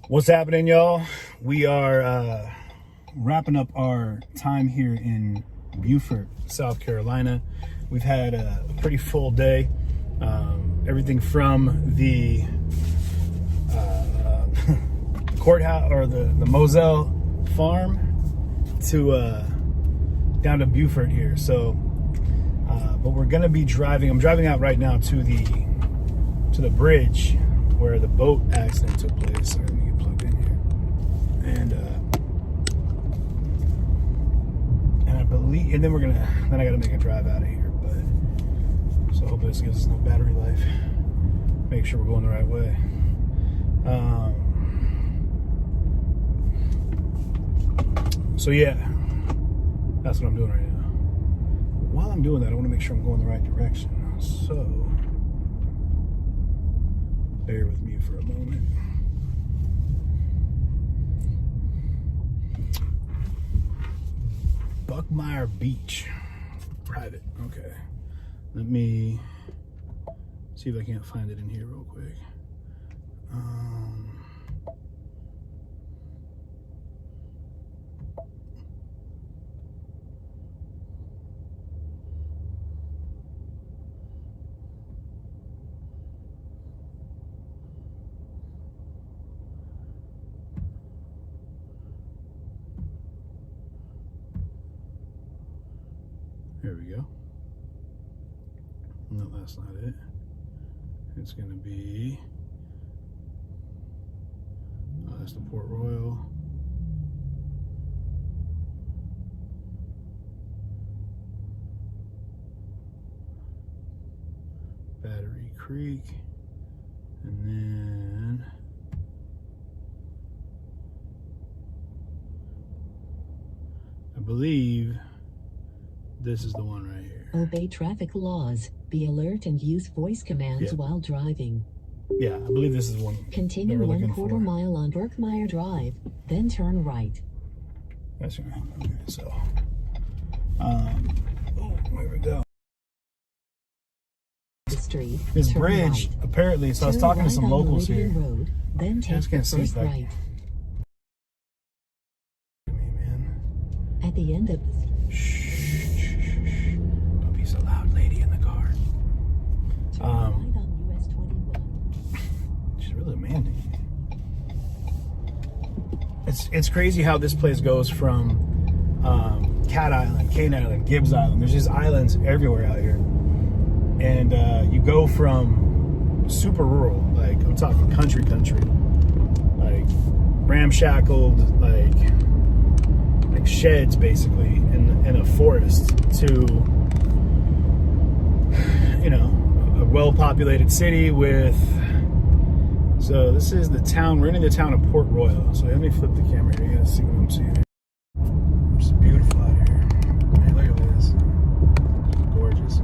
What's happening, y'all? We are wrapping up our time here in Beaufort, South Carolina. We've had a pretty full day. Everything from the courthouse or the Moselle farm to down to Beaufort here. So, but we're gonna be driving. I'm driving out right now to the bridge where the boat accident took place. So let me get plugged in here, and I believe, and then I gotta make a drive out of here. But so hopefully this gives us no battery life. Make sure we're going the right way. So yeah, that's what I'm doing right now. While I'm doing that, I want to make sure I'm going the right direction. So bear with me for a moment. Buckmeyer Beach, private. Okay, let me see if I can't find it in here real quick. There we go. No, that's not it. It's gonna be, oh, that's the Port Royal. Battery Creek. And then I believe this is the one right here. Obey traffic laws. Be alert and use voice commands while driving. Yeah, I believe this is one. Continue 1/4 mile on Buckmeyer Drive, then turn right. That's right. Okay, so, here we go. Street. This turn bridge, right. apparently, so I was Turn talking to right some on locals Meridian here. Road, then take the first right. At the end of the street. Shh. Don't be so loud, lady in the car. Turn right on US 21. She's really demanding. It's crazy how this place goes from Cat Island, Cane Island, Gibbs Island. There's just islands everywhere out here. And you go from super rural, like I'm talking country, like ramshackled, like sheds basically in a forest, to, you know, a well-populated city with. So this is the town. We're in the town of Port Royal. So let me flip the camera here. You guys see what I'm seeing. It's beautiful out here. Man, look at this. It's gorgeous.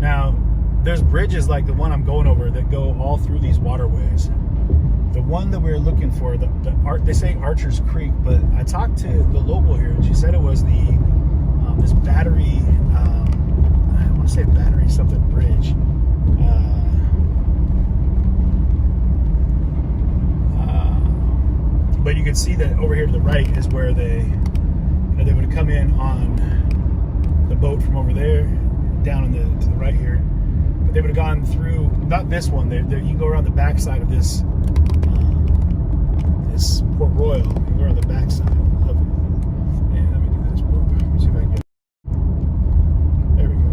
Now, there's bridges like the one I'm going over that go all through these waterways. The one that we were looking for, they say Archer's Creek, but I talked to the local here, and she said it was this battery. I want to say battery something bridge. But you can see that over here to the right is where they would come in on the boat from over there, down to the right here. But they would have gone through, not this one. You can go around the backside of this Port Royal. You can go around the backside of it. And let me do this. Let me see if I can get it. There we go.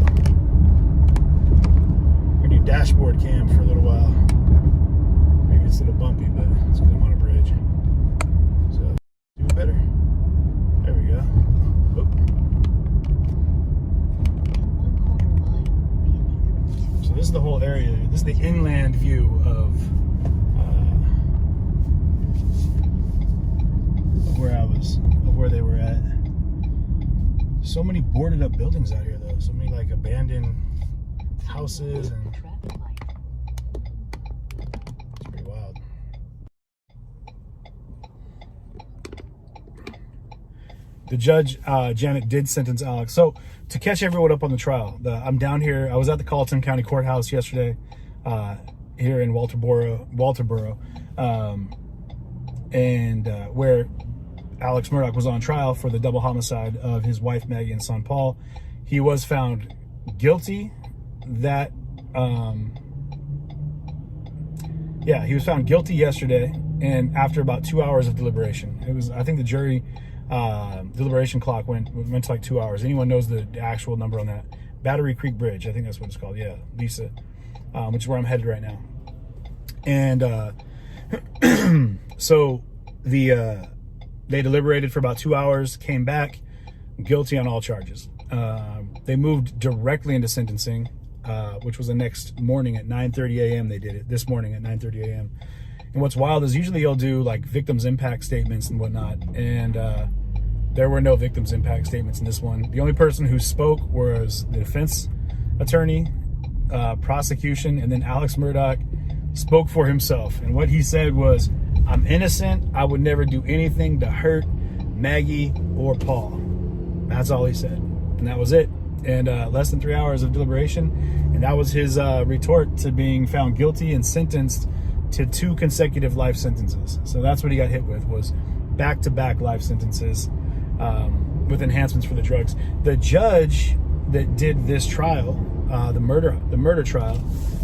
We're gonna do dashboard cam for a little while. Maybe it's a little bumpy, but it's because I'm on a bridge. So do it better. There we go. Oop. So this is the whole area. This is the inland view of where they were at. So many boarded up buildings out here though. So many like abandoned houses, and it's pretty wild. The judge, Janet, did sentence Alex. So to catch everyone up on the trial, I'm down here. I was at the Colleton County Courthouse yesterday. here in Walterboro, where Alex Murdaugh was on trial for the double homicide of his wife Maggie and son Paul. He was found guilty. He was found guilty yesterday, and after about 2 hours of deliberation. I think the jury deliberation clock went to like 2 hours. Anyone knows the actual number on that? Battery Creek Bridge, I think that's what it's called. Yeah, Lisa, which is where I'm headed right now. And so they deliberated for about 2 hours, came back guilty on all charges. They moved directly into sentencing, which was the next morning at 9:30 a.m. They did it this morning at 9:30 a.m. And what's wild is usually you'll do like victims impact statements and whatnot, and there were no victims impact statements in this one. The only person who spoke was the defense attorney, prosecution, and then Alex Murdaugh spoke for himself. And what he said was, "I'm innocent. I would never do anything to hurt Maggie or Paul." That's all he said, and that was it. And less than 3 hours of deliberation, and that was his retort to being found guilty and sentenced to 2 consecutive life sentences. So that's what he got hit with, was back-to-back life sentences with enhancements for the drugs. The judge that did this trial, the murder trial,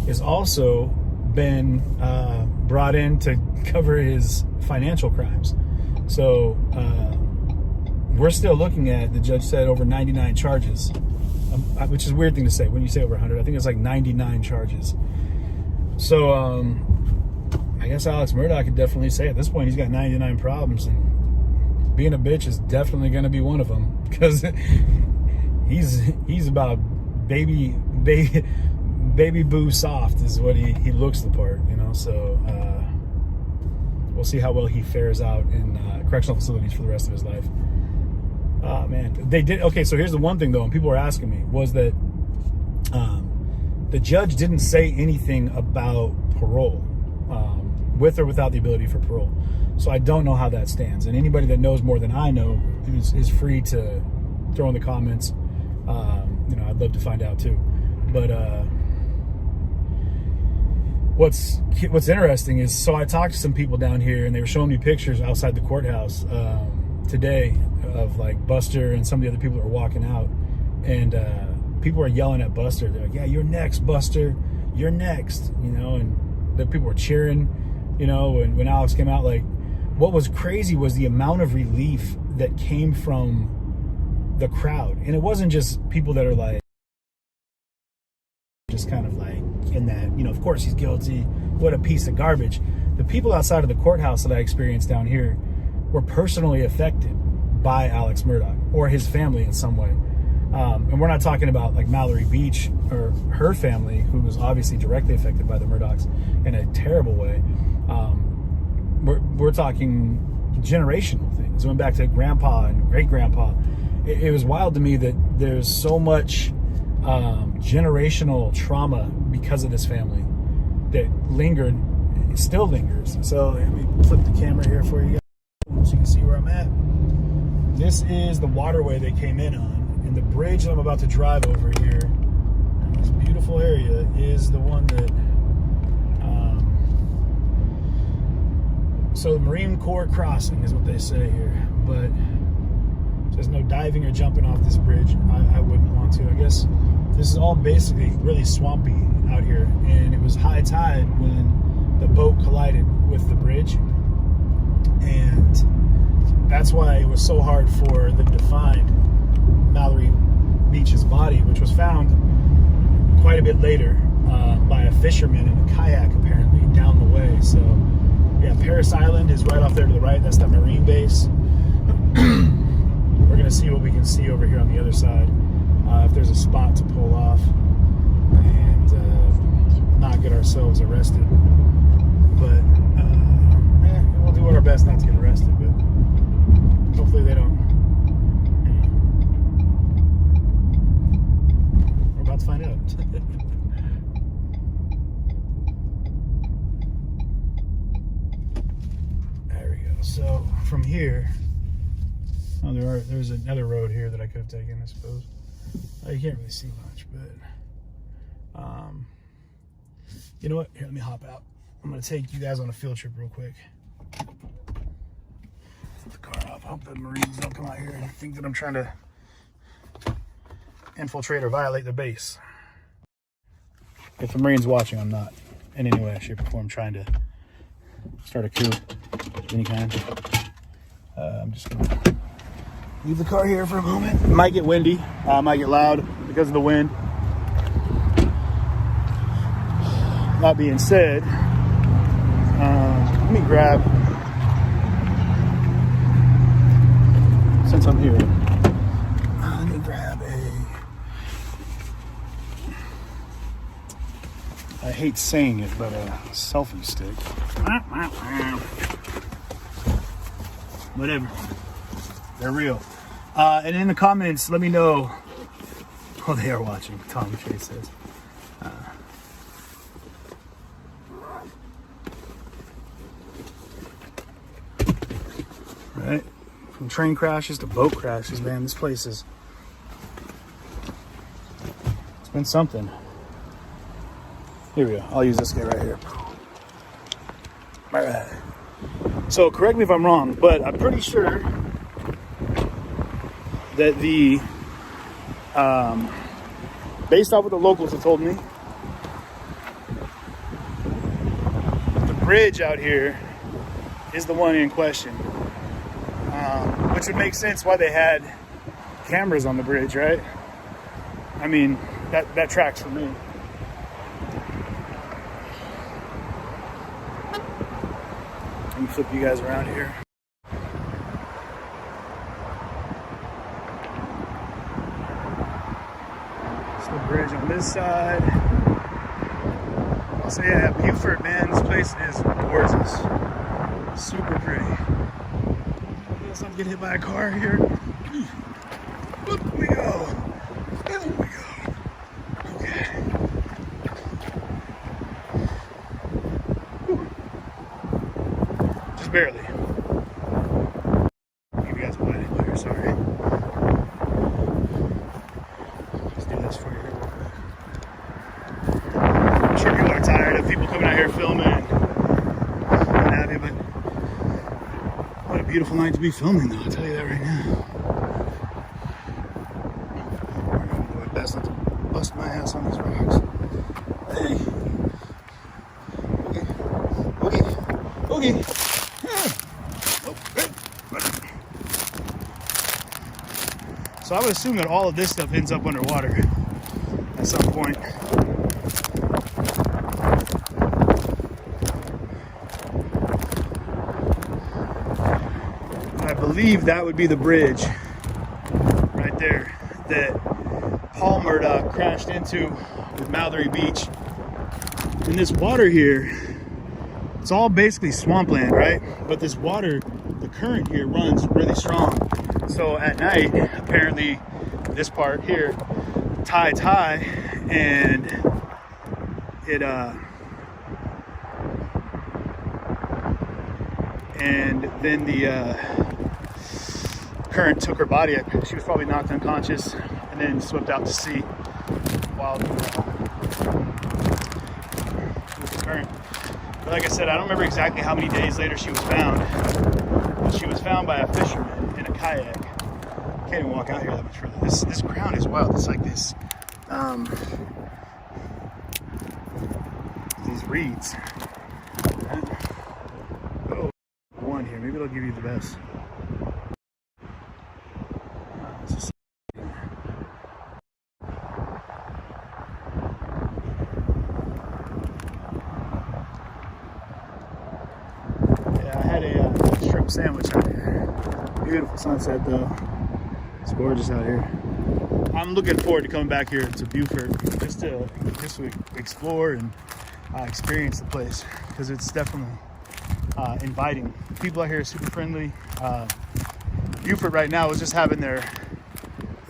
is also been brought in to cover his financial crimes. So we're still looking at, the judge said, over 99 charges, which is a weird thing to say when you say over 100. I think it's like 99 charges. So I guess Alex Murdaugh could definitely say at this point he's got 99 problems, and being a bitch is definitely going to be one of them, because he's about baby boo soft is what he looks the part, you know. So we'll see how well he fares out in correctional facilities for the rest of his life. Man, they did. Okay, so here's the one thing though, and people were asking me, was that the judge didn't say anything about parole, with or without the ability for parole. So I don't know how that stands, and anybody that knows more than I know is free to throw in the comments. I'd love to find out too. But what's interesting is, so I talked to some people down here, and they were showing me pictures outside the courthouse today of like Buster and some of the other people that were walking out, and people were yelling at Buster. They're like, "Yeah, you're next, Buster. You're next," and the people were cheering, and when Alex came out. Like, what was crazy was the amount of relief that came from the crowd. And it wasn't just people that are like, just kind of like in that, of course he's guilty, what a piece of garbage. The people outside of the courthouse that I experienced down here were personally affected by Alex Murdaugh or his family in some way. And we're not talking about like Mallory Beach or her family, who was obviously directly affected by the Murdaughs in a terrible way. We're talking generational things. Went back to grandpa and great grandpa. It was wild to me that there's so much generational trauma because of this family that lingered, still lingers. So let me flip the camera here for you guys so you can see where I'm at. This is the waterway they came in on, and the bridge that I'm about to drive over here, and this beautiful area, is the one that so the Marine Corps crossing is what they say here, but there's no diving or jumping off this bridge. I wouldn't want to. I guess this is all basically really swampy out here, and it was high tide when the boat collided with the bridge, and that's why it was so hard for them to find Mallory Beach's body, which was found quite a bit later by a fisherman in a kayak, apparently, down the way. So yeah, Paris Island is right off there to the right. That's the Marine base. We're going to see what we can see over here on the other side, if there's a spot to pull off and not get ourselves arrested. But we'll do our best not to get arrested, but hopefully they don't. We're about to find out. There we go. So from here, there's another road here that I could have taken, I suppose. You can't really see much, but You know what? Here, let me hop out. I'm gonna take you guys on a field trip real quick. Set the car up. I hope the Marines don't come out here and think that I'm trying to infiltrate or violate their base. If the Marines watching, I'm not in any way, shape, or form trying to start a coup of any kind. I'm just gonna leave the car here for a moment. It might get windy, might get loud because of the wind. That being said, let me grab, since I'm here, let me grab I hate saying it, but a selfie stick. Whatever. They're real. And in the comments, let me know. Oh, they are watching, Tom Chase says. Right? From train crashes to boat crashes, man, this place is... It's been something. Here we go. I'll use this guy right here. All right. So correct me if I'm wrong, but I'm pretty sure that the, based off what the locals have told me, the bridge out here is the one in question. Which would make sense why they had cameras on the bridge, right? I mean, that tracks for me. Let me flip you guys around here. It's the bridge on this side. I'll say, yeah, Beaufort, man, this place is gorgeous. Super pretty. Unless I'm getting hit by a car here. Look, we go. There we go. Okay. Whew. Just barely. Give you guys a wide angle here, sorry. Let's do this for you real quick. I'm sure people are tired of people coming out here filming and what have you, but what a beautiful night to be filming, though, I'll tell you that right now. I'm going to do my best not to bust my ass on these rocks. Hey. Okay. So I would assume that all of this stuff ends up underwater at some point. I believe that would be the bridge right there that Paul Murdoch crashed into with Mallory Beach. And this water here, it's all basically swampland, right? But this water, the current here runs really strong. So at night, apparently this part here, tide's high, and it and then the current took her body. She was probably knocked unconscious and then swept out to sea while with the current. But like I said, I don't remember exactly how many days later she was found, but she was found by a fisherman in a kayak. Can't even walk out here that much further. This ground is wild. It's like this, these reeds. Oh, one here. Maybe it'll give you the best. Yeah, I had a shrimp sandwich out here. Beautiful sunset though. It's gorgeous out here. I'm looking forward to coming back here to Beaufort just to explore and experience the place, because it's definitely inviting. People out here are super friendly. Beaufort right now is just having their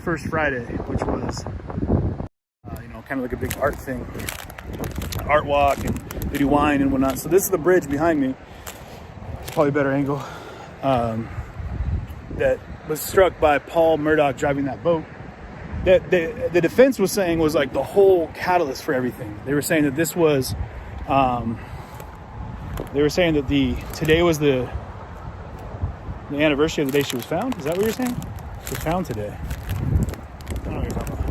first Friday, which was kind of like a big art thing, art walk, and they do wine and whatnot. So this is the bridge behind me. It's probably a better angle. That was struck by Paul Murdoch driving that boat. That the defense was saying was like the whole catalyst for everything. They were saying that this was They were saying that today was the anniversary of the day she was found. Is that what you're saying? She was found today. I don't know what you're talking about.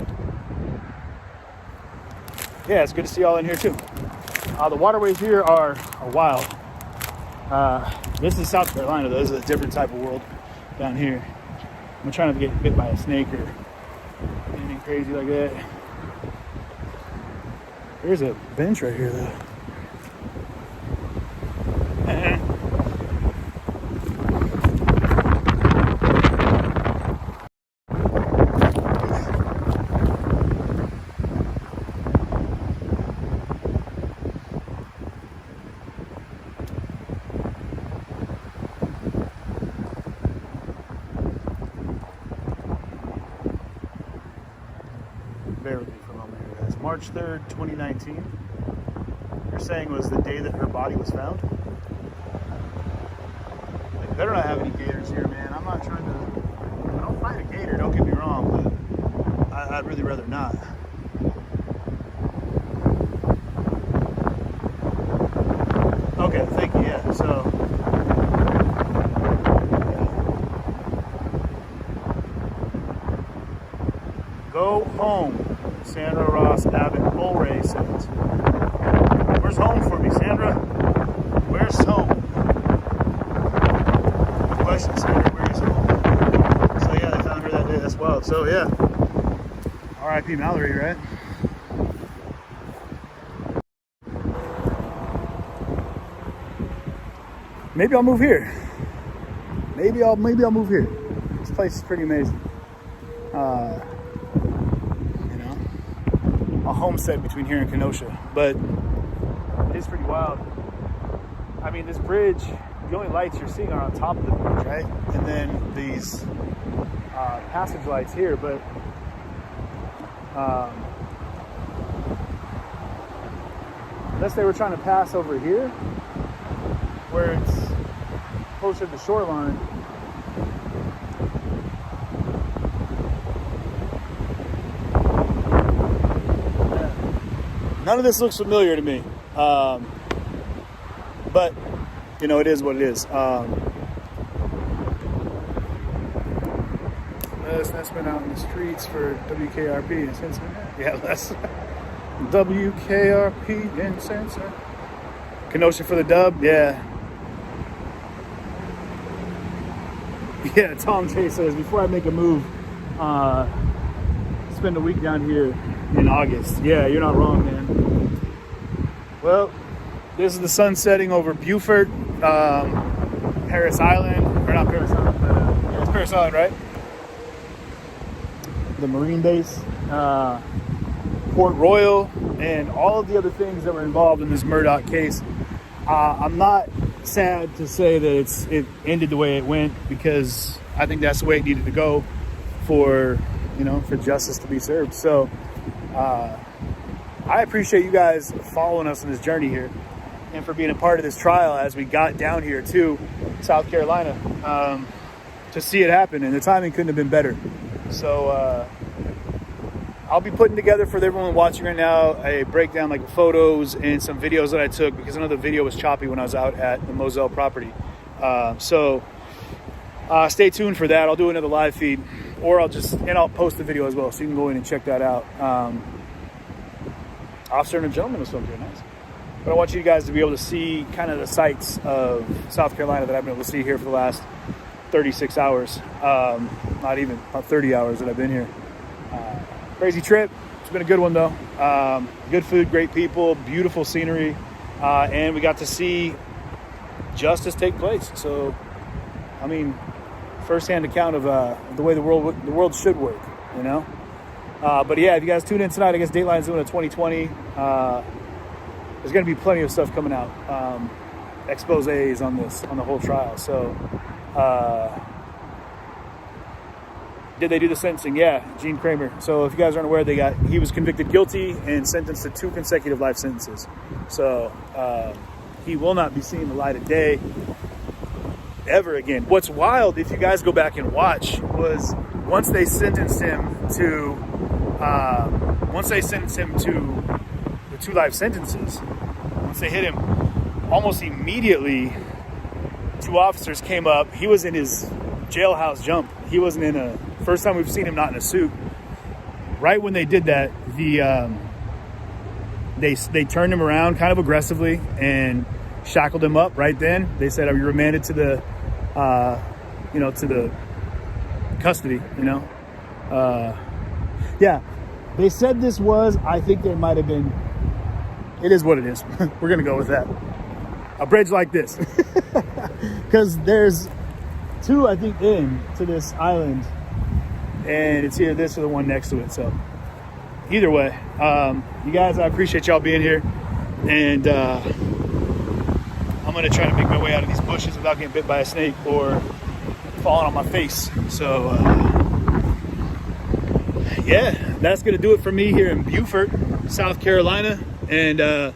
Yeah, it's good to see y'all in here too. The waterways here are wild. This is South Carolina though. This is a different type of world down here. I'm trying not to get bit by a snake or anything crazy like that. There's a bench right here though. Bear with me for a moment here, guys. March 3rd, 2019. You're saying was the day that her body was found? They better not have any gators here, man. I'm not trying to... I don't fight a gator, don't get me wrong, but I'd really rather not. Okay, thank you, yeah. So... Go home, Sandra Ross Abbott Bullray says. Where's home for me, Sandra? Where's home? Good question, Sandra. Where is home? So yeah, they found her that day. That's wild. So yeah, R.I.P. Mallory, right? Maybe I'll move here. Maybe I'll move here. This place is pretty amazing. A homestead between here and Kenosha, but it is pretty wild. I mean, this bridge, the only lights you're seeing are on top of the bridge, right? And then these passage lights here, but unless they were trying to pass over here, where it's closer to the shoreline. None of this looks familiar to me, but you know, it is what it is. That's been out in the streets for WKRP in Cincinnati. Yeah, that's WKRP in Cincinnati. Kenosha for the dub, yeah. Yeah, Tom Chase says, before I make a move, spend a week down here in August. Yeah, you're not wrong, man. Well, this is the sun setting over Beaufort, Paris Island, or not Paris Island, but yeah, it's Paris Island, right? The Marine base, Port Royal, and all of the other things that were involved in this Murdoch case. I'm not sad to say that it ended the way it went, because I think that's the way it needed to go for justice to be served. So I appreciate you guys following us on this journey here and for being a part of this trial as we got down here to South Carolina to see it happen, and the timing couldn't have been better. So I'll be putting together for everyone watching right now a breakdown, like photos and some videos that I took, because I know the video was choppy when I was out at the Moselle property. So stay tuned for that. I'll do another live feed, or I'll post the video as well, so you can go in and check that out. Officer and a gentleman was filmed here, nice. But I want you guys to be able to see kind of the sights of South Carolina that I've been able to see here for the last 36 hours. Not even, about 30 hours that I've been here. Crazy trip. It's been a good one though. Good food, great people, beautiful scenery, and we got to see justice take place. So, I mean, firsthand account of the way the world should work, you know. But yeah, if you guys tune in tonight, I guess Dateline's doing a 2020. There's going to be plenty of stuff coming out, exposés on the whole trial. So, did they do the sentencing? Yeah, Gene Kramer. So if you guys aren't aware, he was convicted guilty and sentenced to 2 consecutive life sentences. So he will not be seeing the light of day ever again. What's wild, if you guys go back and watch, was once they sentenced him to the 2 life sentences, once they hit him, almost immediately, 2 officers came up. He was in his jailhouse jump. He wasn't in a, first time we've seen him not in a suit. Right when they did that, they turned him around kind of aggressively and shackled him up right then. They said, "Are you remanded to the, to the custody?" Yeah, they said this was. I think there might have been. It is what it is. We're gonna go with that. A bridge like this, because there's 2, I think, into this island, and it's either this or the one next to it. So either way, you guys, I appreciate y'all being here, and I'm gonna try to make my way out of these bushes without getting bit by a snake or falling on my face. So yeah, that's gonna do it for me here in Beaufort, South Carolina, and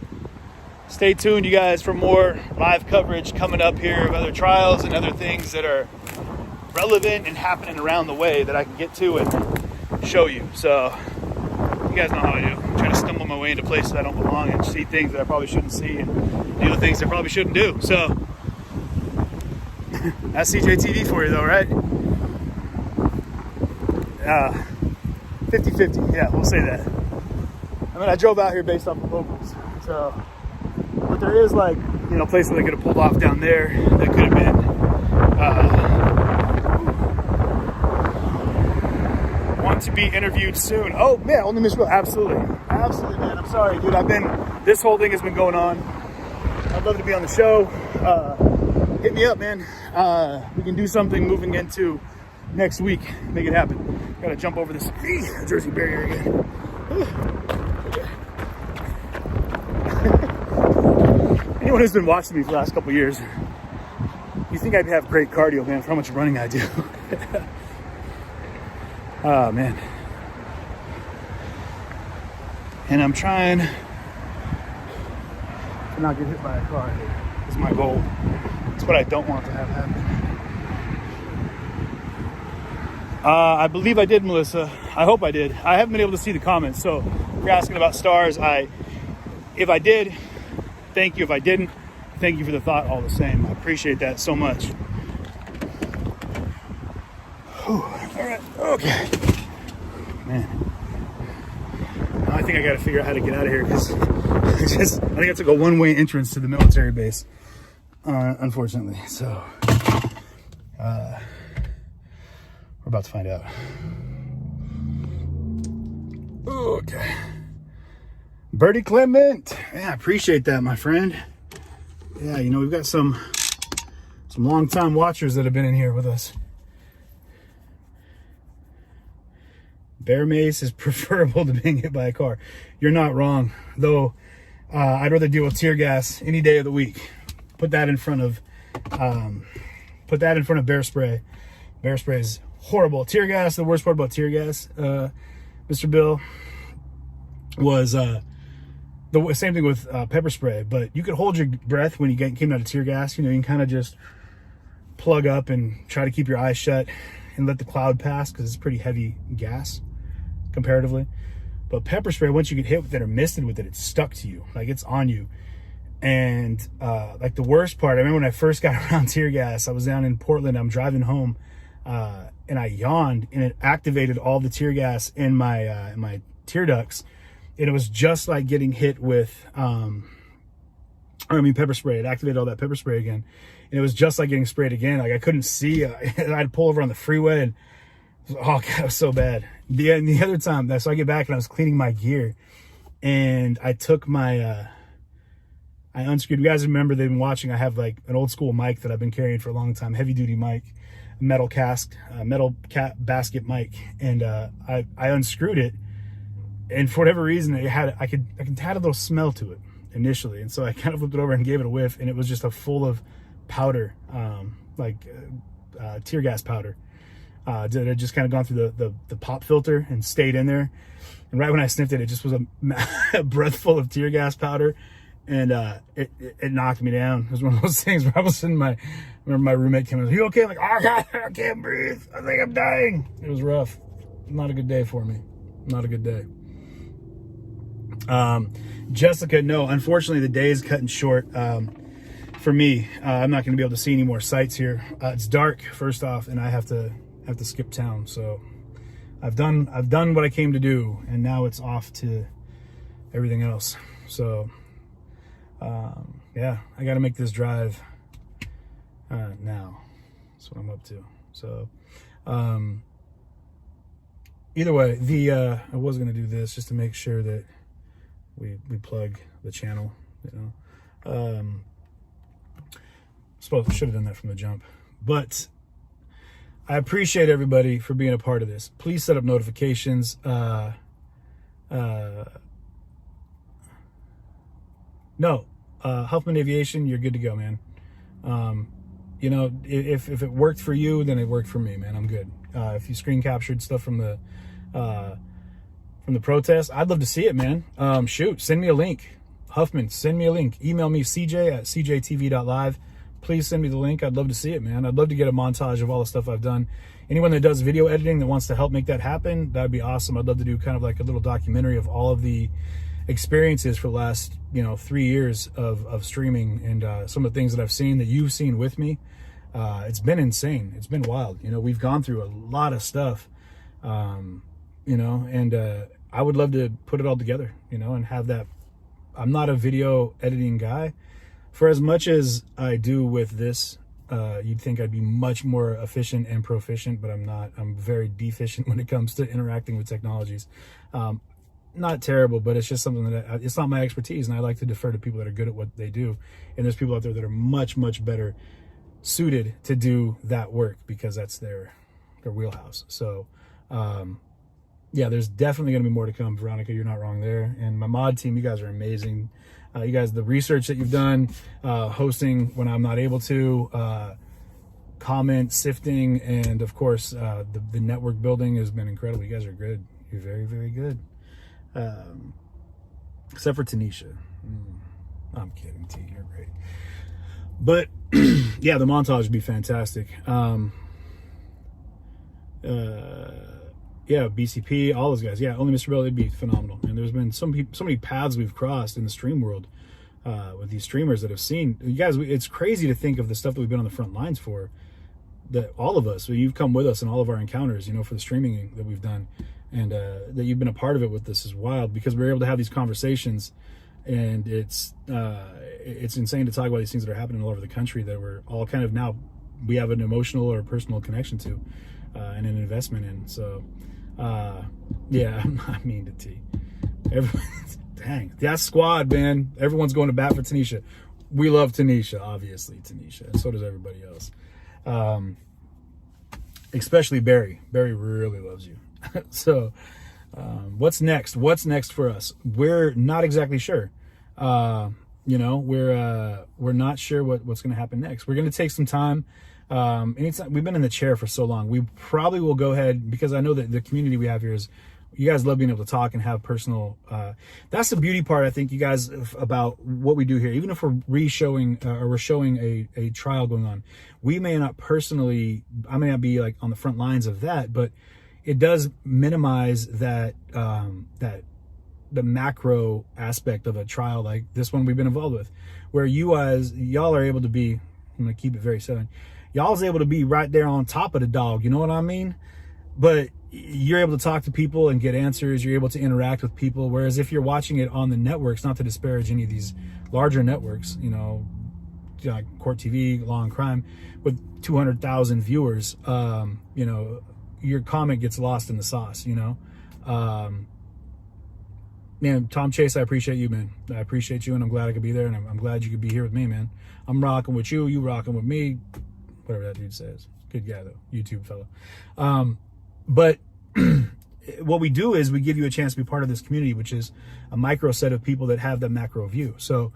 stay tuned, you guys, for more live coverage coming up here of other trials and other things that are relevant and happening around the way that I can get to and show you. So you guys know how I do. I try to stumble my way into places I don't belong and see things that I probably shouldn't see and do the things I probably shouldn't do. So that's CJTV for you though, right? 50-50, yeah, we'll say that. I mean, I drove out here based off of locals. So, but there is like, places they could have pulled off down there that could have been want to be interviewed soon. Oh man, only Miss Will, absolutely, man. I'm sorry, dude. This whole thing has been going on. I'd love to be on the show. Hit me up, man. We can do something moving into next week. Make it happen. Gotta jump over this Jersey barrier again. Anyone who's been watching me for the last couple of years, you think I'd have great cardio, man, for how much running I do. Oh, man. And I'm trying to not get hit by a car. Is my goal. It's what I don't want to have happen. I believe I did, Melissa. I hope I did. I haven't been able to see the comments, so if you're asking about stars, if I did, thank you. If I didn't, thank you for the thought all the same. I appreciate that so much. Whew. All right, okay. Man, now I think I got to figure out how to get out of here because I think I have to go one-way entrance to the military base, unfortunately. So we're about to find out. Okay. Birdie Clement. Yeah, I appreciate that, my friend. Yeah, we've got some long-time watchers that have been in here with us. Bear mace is preferable to being hit by a car. You're not wrong, though. I'd rather deal with tear gas any day of the week. Put that in front of bear spray. Bear spray is horrible. Tear gas, the worst part about tear gas, Mr. Bill, was the same thing with pepper spray. But you could hold your breath when you came out of tear gas. You can kind of just plug up and try to keep your eyes shut and let the cloud pass because it's pretty heavy gas comparatively. But pepper spray, once you get hit with it or misted with it, it's stuck to you, like it's on you. And like the worst part, I remember when I first got around tear gas, I was down in Portland, I'm driving home, and I yawned and it activated all the tear gas in my tear ducts. And it was just like getting hit with pepper spray. It activated all that pepper spray again, and it was just like getting sprayed again. Like I couldn't see. I had to pull over on the freeway, and oh god, it was so bad. The other time, so I get back and I was cleaning my gear, and I took my I unscrewed. You guys remember, they've been watching. I have like an old school mic that I've been carrying for a long time, heavy duty mic, metal basket mic, and I unscrewed it, and for whatever reason, I could had a little smell to it initially, and so I kind of flipped it over and gave it a whiff, and it was just full of powder, tear gas powder. That had just kind of gone through the pop filter and stayed in there. And right when I sniffed it, it just was a breath full of tear gas powder, and it knocked me down. It was one of those things where I was in I remember my roommate came in, "Are you okay?" I'm like, "Oh god, I can't breathe. I think I'm dying." It was rough. Not a good day for me. Not a good day. Jessica, no, unfortunately the day is cutting short for me. I'm not going to be able to see any more sights here. It's dark, first off, and I have to skip town. So I've done what I came to do, and now it's off to everything else. So yeah, I got to make this drive now. That's what I'm up to. So either way, I was going to do this just to make sure that we plug the channel, you know. Suppose I should have done that from the jump, but I appreciate everybody for being a part of this. Please set up notifications. No, Huffman Aviation, you're good to go, man. You know, if it worked for you, then it worked for me, man. I'm good. If you screen captured stuff from the protest, I'd love to see it, man. Shoot, send me a link. Huffman, send me a link. Email me, cj@cjtv.live. Please send me the link. I'd love to see it, man. I'd love to get a montage of all the stuff I've done. Anyone that does video editing that wants to help make that happen, that'd be awesome. I'd love to do kind of like a little documentary of all of the experiences for the last, 3 years of streaming, and some of the things that I've seen that you've seen with me. It's been insane. It's been wild. We've gone through a lot of stuff, and I would love to put it all together, and have that. I'm not a video editing guy. For as much as I do with this, you'd think I'd be much more efficient and proficient, but I'm not. I'm very deficient when it comes to interacting with technologies. Not terrible, but it's just something that it's not my expertise, and I like to defer to people that are good at what they do. And there's people out there that are much, much better suited to do that work because that's their wheelhouse. So, yeah, there's definitely going to be more to come. Veronica, you're not wrong there. And my mod team, you guys are amazing. You guys, the research that you've done, hosting when I'm not able to, comment sifting, and of course, the network building has been incredible. You guys are good. You're very, very good. Except for Tanisha. I'm kidding, T, you're great. But yeah, the montage would be fantastic. Yeah, BCP, all those guys. Yeah, only Mr. Bell, it'd be phenomenal. And there's been so many paths we've crossed in the stream world with these streamers that have seen. You guys, it's crazy to think of the stuff that we've been on the front lines for. That all of us, so you've come with us in all of our encounters, for the streaming that we've done, and that you've been a part of it with this is wild, because we're able to have these conversations, and it's insane to talk about these things that are happening all over the country that we're all kind of now we have an emotional or personal connection to, and an investment in. So yeah, I'm not mean to T. Dang, that squad, man. Everyone's going to bat for Tanisha. We love Tanisha, obviously, Tanisha, and so does everybody else. Especially Barry. Barry really loves you. So, what's next? What's next for us? We're not exactly sure. We're not sure what's going to happen next. We're going to take some time. Anytime we've been in the chair for so long, we probably will go ahead, because I know that the community we have here is, you guys love being able to talk and have personal, that's the beauty part, I think, you guys, about what we do here. Even if we're re-showing, or we're showing a trial going on, we may not personally, I may not be like on the front lines of that, but it does minimize that, the macro aspect of a trial like this one we've been involved with, where y'all are able to be, I'm going to keep it very southern, y'all's able to be right there on top of the dog, you know what I mean? But you're able to talk to people and get answers. You're able to interact with people. Whereas if you're watching it on the networks, not to disparage any of these larger networks, like Court TV, Law and Crime, with 200,000 viewers, your comment gets lost in the sauce, Man, Tom Chase, I appreciate you, man. I appreciate you, and I'm glad I could be there, and I'm glad you could be here with me, man. I'm rocking with you. You rocking with me. Whatever that dude says. Good guy, though. YouTube fellow. But what we do is we give you a chance to be part of this community, which is a micro set of people that have the macro view. So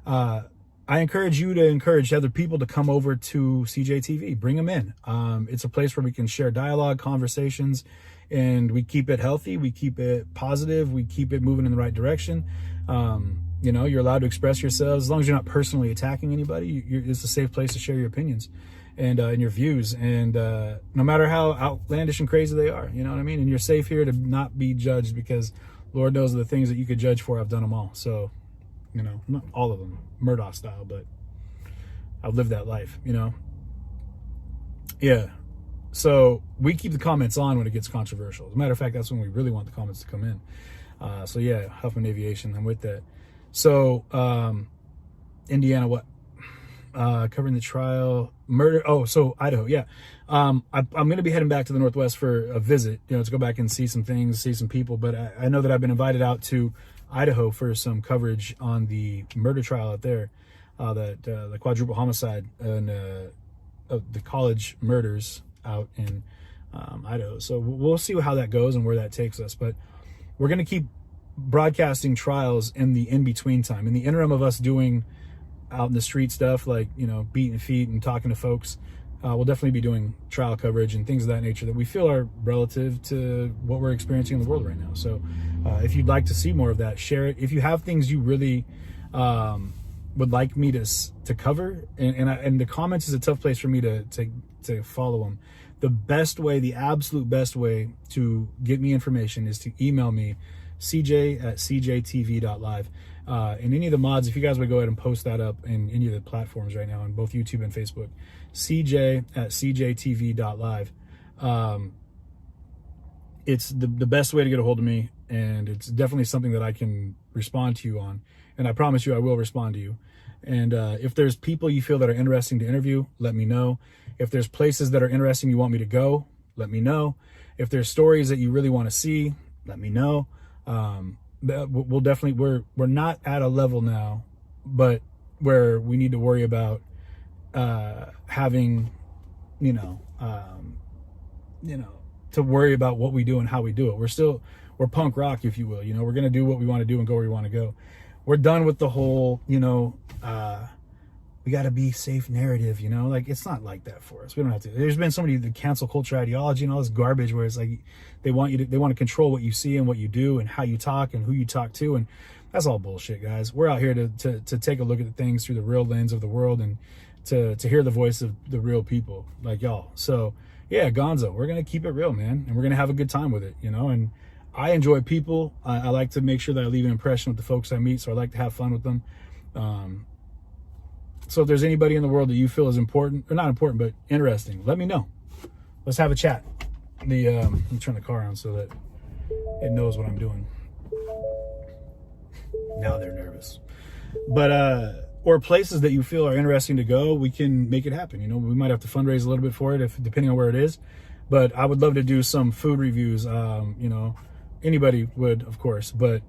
I encourage you to encourage other people to come over to CJTV. Bring them in. It's a place where we can share dialogue, conversations, and we keep it healthy. We keep it positive. We keep it moving in the right direction. You're allowed to express yourselves as long as you're not personally attacking anybody. It's a safe place to share your opinions and your views, and no matter how outlandish and crazy they are, you know what I mean? And you're safe here to not be judged, because Lord knows the things that you could judge for, I've done them all. So you know, not all of them Murdoch style, but I've lived that life, you know. Yeah. So we keep the comments on when it gets controversial. As a matter of fact, that's when we really want the comments to come in. So yeah, Huffman Aviation, I'm with that. So Indiana, what? Covering the trial, murder. Oh, so Idaho, yeah. I'm going to be heading back to the Northwest for a visit, you know, to go back and see some things, see some people. But I know that I've been invited out to Idaho for some coverage on the murder trial out there, the quadruple homicide and the college murders out in Idaho. So we'll see how that goes and where that takes us. But we're going to keep broadcasting trials in the in-between time. In the interim of us doing out in the street stuff, like, you know, beating feet and talking to folks, we'll definitely be doing trial coverage and things of that nature that we feel are relative to what we're experiencing in the world right now. So if you'd like to see more of that, share it. If you have things you really would like me to cover, and the comments is a tough place for me to follow them. The best way, the absolute best way to get me information is to email me, cj@cjtv.live. And any of the mods, if you guys would go ahead and post that up in any of the platforms right now on both YouTube and Facebook, cj@cjtv.live. It's the best way to get a hold of me, and it's definitely something that I can respond to you on. And I promise you I will respond to you. And if there's people you feel that are interesting to interview, let me know. If there's places that are interesting you want me to go, let me know. If there's stories that you really want to see, let me know. We'll definitely, we're not at a level now, but where we need to worry about having, to worry about what we do and how we do it. We're punk rock, if you will. You know, we're gonna do what we want to do and go where we want to go. We're done with the whole, we got to be safe narrative, you know, like it's not like that for us. We don't have to. There's been so many the cancel culture ideology and all this garbage where it's like they want to control what you see and what you do and how you talk and who you talk to, and that's all bullshit, guys. We're out here to take a look at things through the real lens of the world and to hear the voice of the real people like y'all. So yeah, Gonzo, we're gonna keep it real, man, and we're gonna have a good time with it, you know. And I enjoy people. I like to make sure that I leave an impression with the folks I meet, so I like to have fun with them. So if there's anybody in the world that you feel is important, or not important, but interesting, let me know. Let's have a chat. Let me turn the car on so that it knows what I'm doing. Now they're nervous. But, or places that you feel are interesting to go, we can make it happen. You know, we might have to fundraise a little bit for it, depending on where it is. But I would love to do some food reviews, anybody would, of course, but,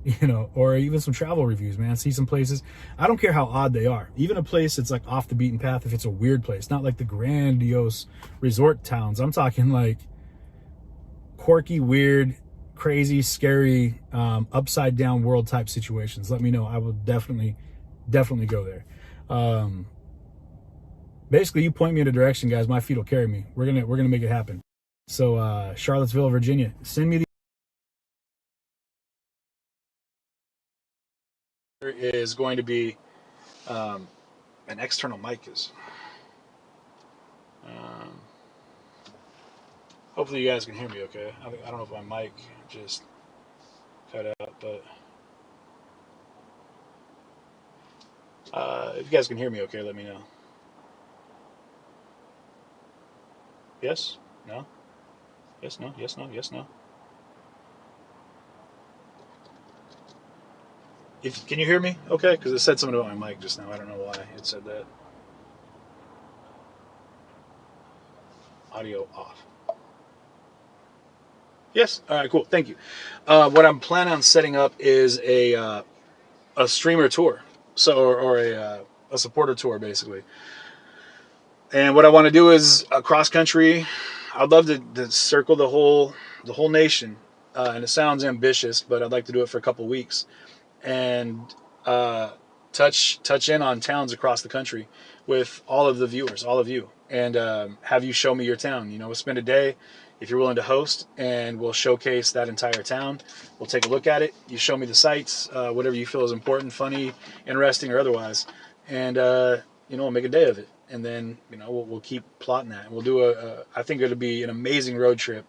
or even some travel reviews, man. See some places. I don't care how odd they are. Even a place that's like off the beaten path, if it's a weird place, not like the grandiose resort towns. I'm talking like quirky, weird, crazy, scary, upside down world type situations. Let me know. I will definitely go there. Basically, you point me in a direction, guys. My feet will carry me. We're gonna make it happen. So, Charlottesville, Virginia, send me the is going to be an external mic is hopefully you guys can hear me okay. I don't know if my mic just cut out, but if you guys can hear me okay, let me know. Yes? No? Yes, no? Yes, no? Yes, no? Can you hear me okay? Because it said something about my mic just now. I don't know why it said that. Audio off. Yes? All right, cool. Thank you. What I'm planning on setting up is a streamer tour. Or a supporter tour, basically. And what I want to do is cross country. I'd love to circle the whole nation. And it sounds ambitious, but I'd like to do it for a couple weeks. And touch in on towns across the country with all of the viewers, all of you, and have you show me your town. We'll spend a day if you're willing to host, and we'll showcase that entire town. We'll take a look at it. You show me the sights, whatever you feel is important, funny, interesting, or otherwise, and we'll make a day of it. And then we'll keep plotting that. And we'll do I think it'll be an amazing road trip.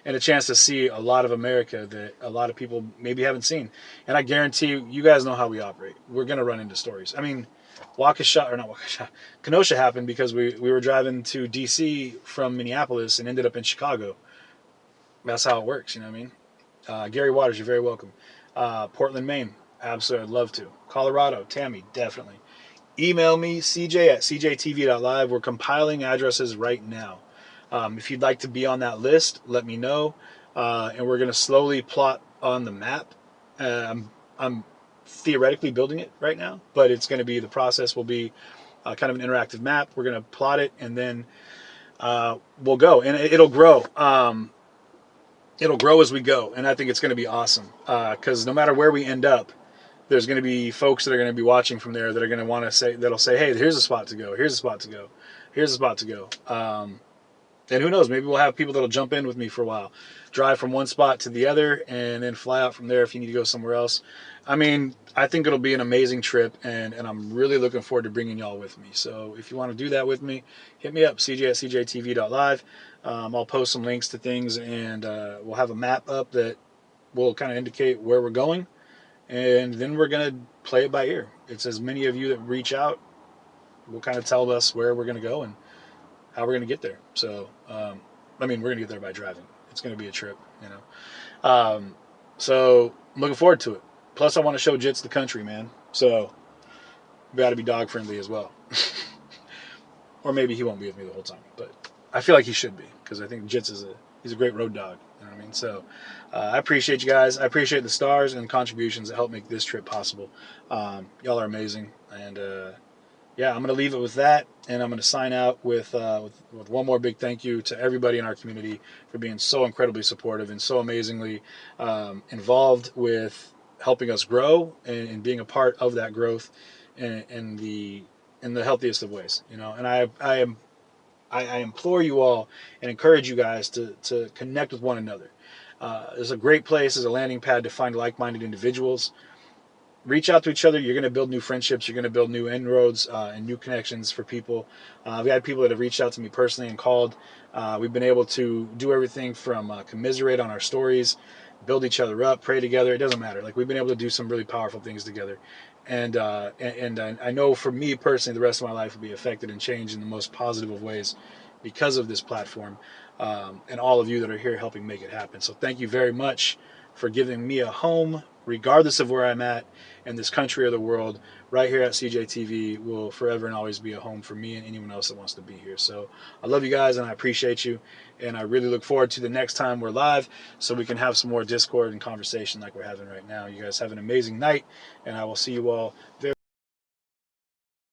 and a chance to see a lot of America that a lot of people maybe haven't seen. And I guarantee you guys know how we operate. We're going to run into stories. I mean, Kenosha happened because we were driving to D.C. from Minneapolis and ended up in Chicago. That's how it works, you know what I mean? Gary Waters, you're very welcome. Portland, Maine, absolutely, I'd love to. Colorado, Tammy, definitely. Email me, cj@cjtv.live. We're compiling addresses right now. If you'd like to be on that list, let me know. And we're going to slowly plot on the map. I'm theoretically building it right now, but it's going to be, the process will be kind of an interactive map. We're going to plot it, and then we'll go. And it'll grow. It'll grow as we go. And I think it's going to be awesome. Because no matter where we end up, there's going to be folks that are going to be watching from there that are going to want to say, that'll say, hey, here's a spot to go. Here's a spot to go. Here's a spot to go. And who knows, maybe we'll have people that'll jump in with me for a while, drive from one spot to the other, and then fly out from there if you need to go somewhere else. I mean, I think it'll be an amazing trip, and I'm really looking forward to bringing y'all with me. So if you want to do that with me, hit me up, cj@cjtv.live. I'll post some links to things, and we'll have a map up that will kind of indicate where we're going, and then we're going to play it by ear. It's as many of you that reach out will kind of tell us where we're going to go and how we're going to get there. So, I mean, we're going to get there by driving. It's going to be a trip, you know. So I'm looking forward to it. Plus, I want to show Jits the country, man. So we got to be dog friendly as well. Or maybe he won't be with me the whole time, but I feel like he should be, because I think Jits he's a great road dog. You know what I mean? So I appreciate you guys. I appreciate the stars and contributions that help make this trip possible. Y'all are amazing, and yeah, I'm going to leave it with that, and I'm going to sign out with one more big thank you to everybody in our community for being so incredibly supportive and so amazingly involved with helping us grow and being a part of that growth in the healthiest of ways, you know. And I implore you all and encourage you guys to connect with one another. There's a great place as a landing pad to find like-minded individuals. Reach out to each other. You're going to build new friendships. You're going to build new inroads and new connections for people. We had people that have reached out to me personally and called. We've been able to do everything from commiserate on our stories, build each other up, pray together. It doesn't matter. Like, we've been able to do some really powerful things together. And I know for me personally, the rest of my life will be affected and changed in the most positive of ways because of this platform and all of you that are here helping make it happen. So thank you very much for giving me a home, regardless of where I'm at in this country or the world. Right here at CJTV will forever and always be a home for me and anyone else that wants to be here. So I love you guys, and I appreciate you, and I really look forward to the next time we're live so we can have some more Discord and conversation like we're having right now. You guys have an amazing night, and I will see you all very